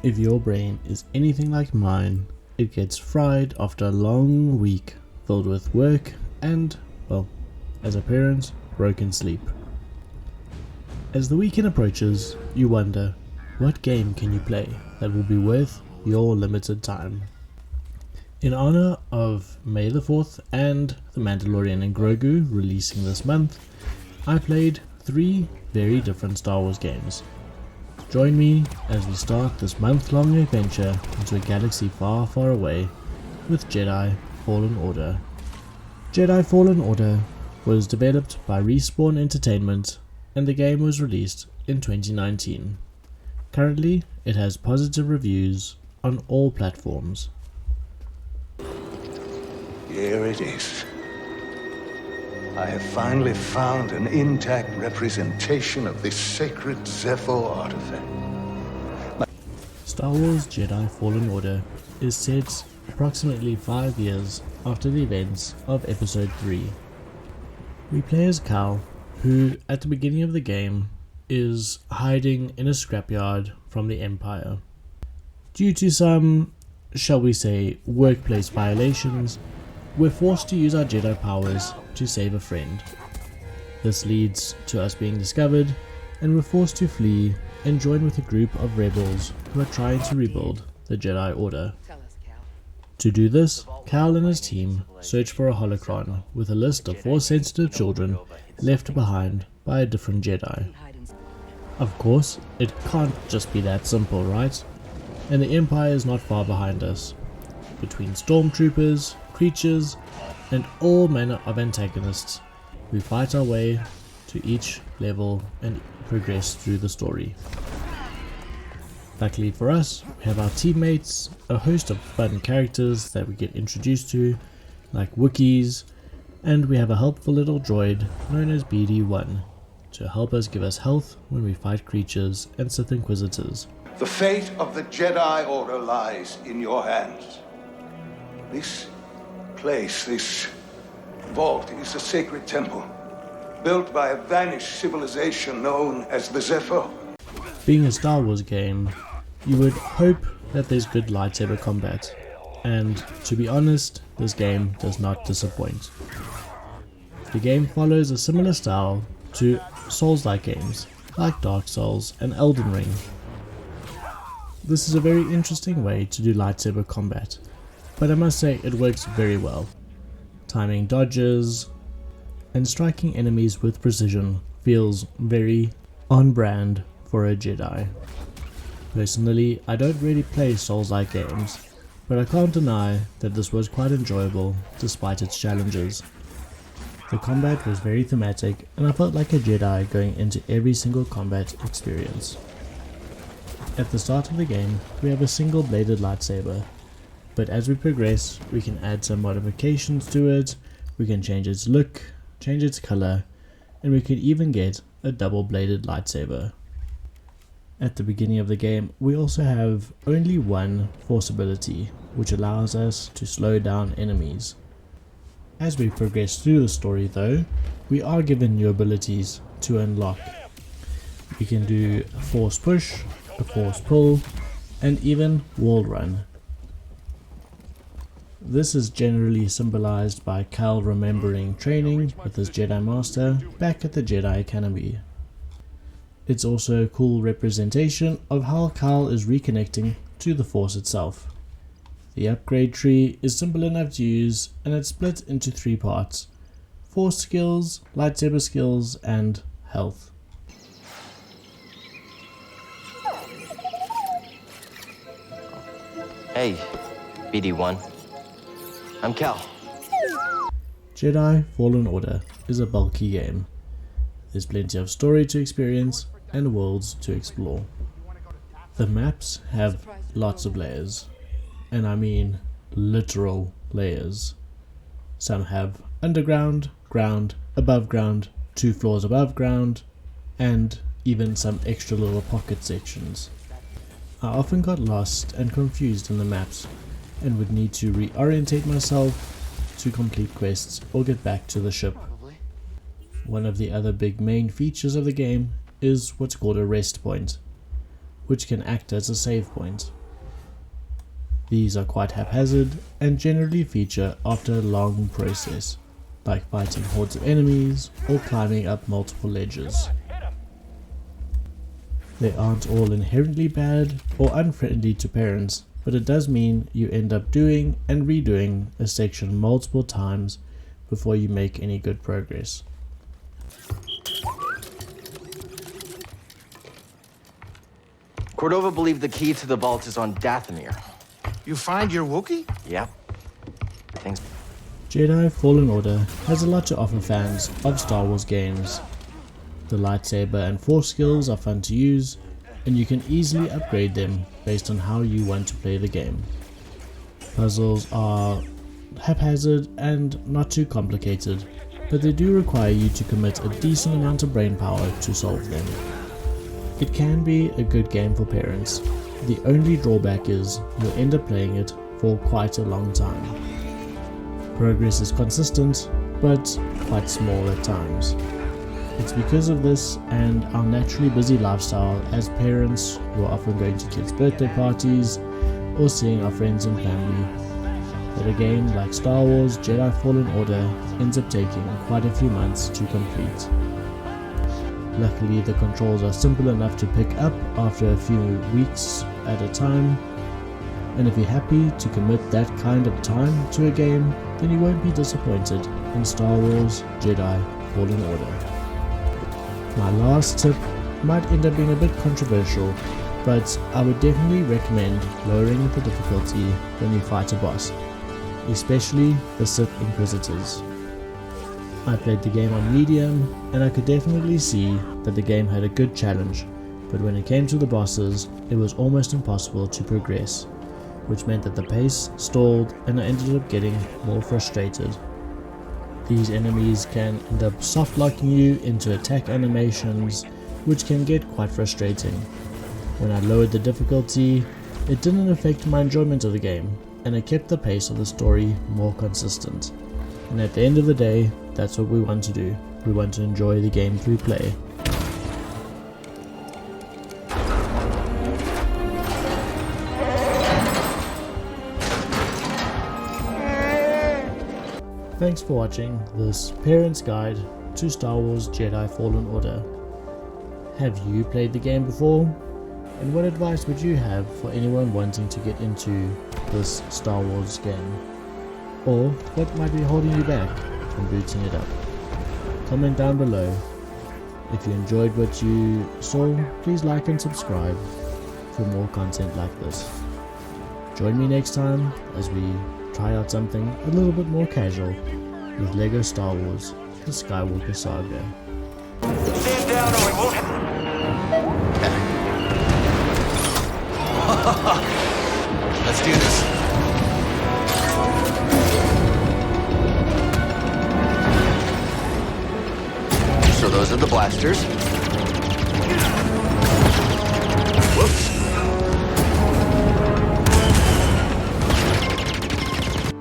If your brain is anything like mine, it gets fried after a long week filled with work and, well, as a parent, broken sleep. As the weekend approaches, you wonder, what game can you play that will be worth your limited time? In honor of May the 4th and the Mandalorian and Grogu releasing this month, I played 3 very different Star Wars games. Join me as we start this month-long adventure into a galaxy far, far away with Jedi Fallen Order. Jedi Fallen Order was developed by Respawn Entertainment and the game was released in 2019. Currently, it has positive reviews on all platforms. Here it is. I have finally found an intact representation of this sacred Zepho artifact. Star Wars Jedi Fallen Order is set approximately 5 years after the events of Episode 3. We play as Cal, who at the beginning of the game is hiding in a scrapyard from the Empire. Due to some, shall we say, workplace violations, we're forced to use our Jedi powers to save a friend. This leads to us being discovered, and we're forced to flee and join with a group of rebels who are trying to rebuild the Jedi Order. To do this, Cal and his team search for a holocron with a list of 4 sensitive children left behind by a different Jedi. Of course, it can't just be that simple, right? And the Empire is not far behind us. Between stormtroopers, creatures, and all manner of antagonists, we fight our way to each level and progress through the story. Luckily for us, we have our teammates, a host of fun characters that we get introduced to, like Wookiees, and we have a helpful little droid known as BD-1 to help us give us health when we fight creatures and Sith Inquisitors. The fate of the Jedi Order lies in your hands. This place, this vault, is a sacred temple, built by a vanished civilization known as the Zepho. Being a Star Wars game, you would hope that there's good lightsaber combat, and to be honest, this game does not disappoint. The game follows a similar style to Souls-like games, like Dark Souls and Elden Ring. This is a very interesting way to do lightsaber combat, but I must say it works very well. Timing dodges and striking enemies with precision feels very on brand for a Jedi. Personally, I don't really play Souls-like games, but I can't deny that this was quite enjoyable despite its challenges. The combat was very thematic and I felt like a Jedi going into every single combat experience. At the start of the game, we have a single bladed lightsaber, but as we progress, we can add some modifications to it, we can change its look, change its color, and we could even get a double bladed lightsaber. At the beginning of the game, we also have only one force ability, which allows us to slow down enemies. As we progress through the story though, we are given new abilities to unlock. We can do a force push, a force pull, and even wall run. This is generally symbolized by Cal remembering training with his Jedi Master back at the Jedi Academy. It's also a cool representation of how Cal is reconnecting to the Force itself. The upgrade tree is simple enough to use and it's split into 3 parts: Force skills, lightsaber skills, and health. Hey, BD-1. I'm Cal. Jedi Fallen Order is a bulky game. There's plenty of story to experience and worlds to explore. The maps have lots of layers, and I mean literal layers. Some have underground, ground, above ground, 2 floors above ground, and even some extra little pocket sections. I often got lost and confused in the maps and would need to reorientate myself to complete quests or get back to the ship. One of the other big main features of the game is what's called a rest point. which can act as a save point. These are quite haphazard and generally feature after a long process, like fighting hordes of enemies or climbing up multiple ledges. They aren't all inherently bad or unfriendly to parents, but it does mean you end up doing and redoing a section multiple times before you make any good progress. Cordova believed the key to the vault is on Dathomir. You find your Wookiee? Yep. Things. Jedi Fallen Order has a lot to offer fans of Star Wars games. The lightsaber and force skills are fun to use, and you can easily upgrade them based on how you want to play the game. Puzzles are haphazard and not too complicated, but they do require you to commit a decent amount of brainpower to solve them. It can be a good game for parents. The only drawback is you'll end up playing it for quite a long time. Progress is consistent, but quite small at times. It's because of this and our naturally busy lifestyle as parents who are often going to kids' birthday parties or seeing our friends and family that a game like Star Wars Jedi Fallen Order ends up taking quite a few months to complete. Luckily, the controls are simple enough to pick up after a few weeks at a time, and if you're happy to commit that kind of time to a game, then you won't be disappointed in Star Wars Jedi Fallen Order. My last tip might end up being a bit controversial, but I would definitely recommend lowering the difficulty when you fight a boss, especially the Sith Inquisitors. I played the game on medium and I could definitely see that the game had a good challenge, but when it came to the bosses, it was almost impossible to progress, which meant that the pace stalled and I ended up getting more frustrated. These enemies can end up soft locking you into attack animations, which can get quite frustrating. When I lowered the difficulty, it didn't affect my enjoyment of the game, and it kept the pace of the story more consistent. And at the end of the day, that's what we want to do. We want to enjoy the game through play. Thanks for watching this Parent's Guide to Star Wars Jedi Fallen Order. Have you played the game before? And what advice would you have for anyone wanting to get into this Star Wars game? Or what might be holding you back from booting it up? Comment down below. If you enjoyed what you saw, please like and subscribe for more content like this. Join me next time as we try out something a little bit more casual with LEGO Star Wars: The Skywalker Saga. Stand down or we won't Let's do this. So those are the blasters. Whoops.